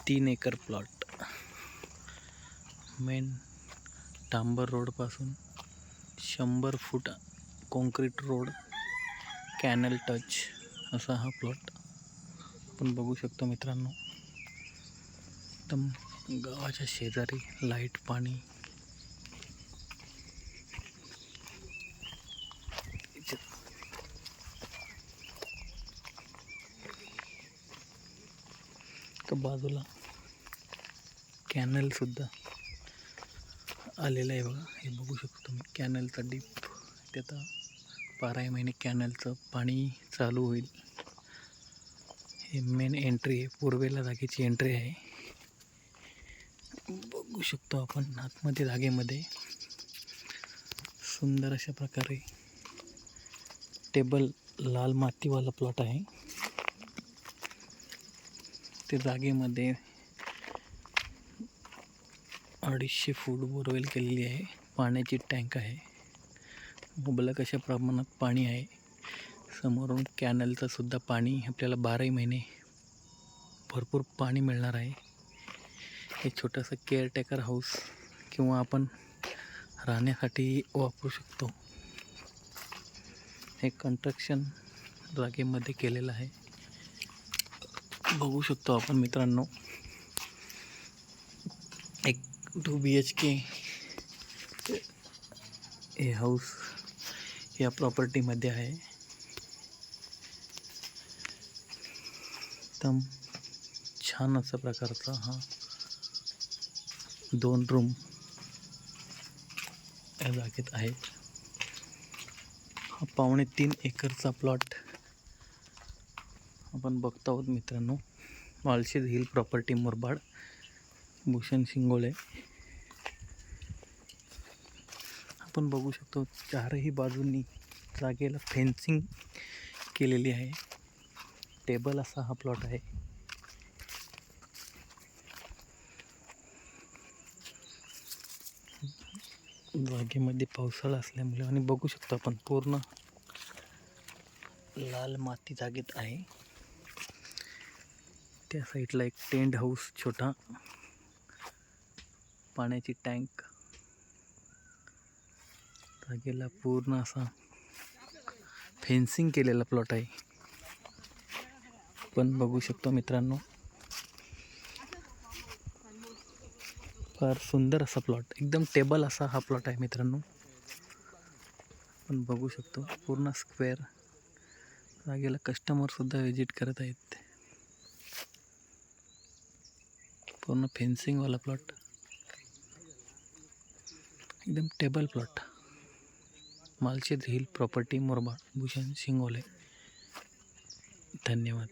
3 acre plot. Main डांबर रोडपासून 100 फूट concrete road, canal touch असा हा plot आपण बघू शकतो मित्रांनो. एकदम गावाच्या शेजारी लाईट, पाणी. तर बाजूला कॅनल सुद्धा आलेलं आहे बघा. हे बघू शकतो तुम्ही कॅनलचा डीप. ते आता 12 महिने कॅनलचं पाणी चालू होईल. हे मेन एंट्री आहे, पूर्वेला जागेची एंट्री आहे. बघू शकतो आपण आतमध्ये जागेमध्ये सुंदर अशा प्रकारे टेबल लाल मातीवाला प्लॉट आहे. ते जागेमध्ये 250 फूट बोरवेल केलेली आहे. पाण्याची टँक आहे. मुबलक अशा प्रमाणात पाणी आहे. समोरून कॅनलचं सुद्धा पाणी आपल्याला 12 महिने भरपूर पाणी मिळणार आहे. हे छोटंसं केअरटेकर हाऊस किंवा आपण राहण्यासाठी वापरू शकतो. हे कंस्ट्रक्शन जागेमध्ये केलेलं आहे. बघू शकतो आपण मित्रांनो, एक 2 BHK हे हाऊस या प्रॉपर्टीमध्ये आहे. एकदम छान असा प्रकारचा हा 2 रूम या जागेत आहे. हा 3.25 एकरचा प्लॉट आपण बघतो आहोत मित्रांनो. Malshej hill property, Murbad, Bhushan Shingole. आपण बघू शकतो चारही बाजूंनी जागेला फेन्सिंग केलेली आहे. टेबल असा हा प्लॉट आहे. जागेमध्ये पावसाळा असल्यामुळे आणि बघू शकतो आपण पूर्ण लाल माती जागेत आहे. त्या साईडला एक टेंट हाऊस छोटा, पाण्याची टँक. जागेला पूर्ण असा फेन्सिंग केलेला प्लॉट आहे. पण बघू शकतो मित्रांनो, फार सुंदर असा प्लॉट, एकदम टेबल असा हा प्लॉट आहे मित्रांनो. पण बघू शकतो पूर्ण स्क्वेअर. जागेला कस्टमर सुद्धा विजिट करत आहेत. पूर्ण फेन्सिंगवाला प्लॉट, एकदम table plot. Malshej hill property, Murbad, Bhushan Shingole. धन्यवाद.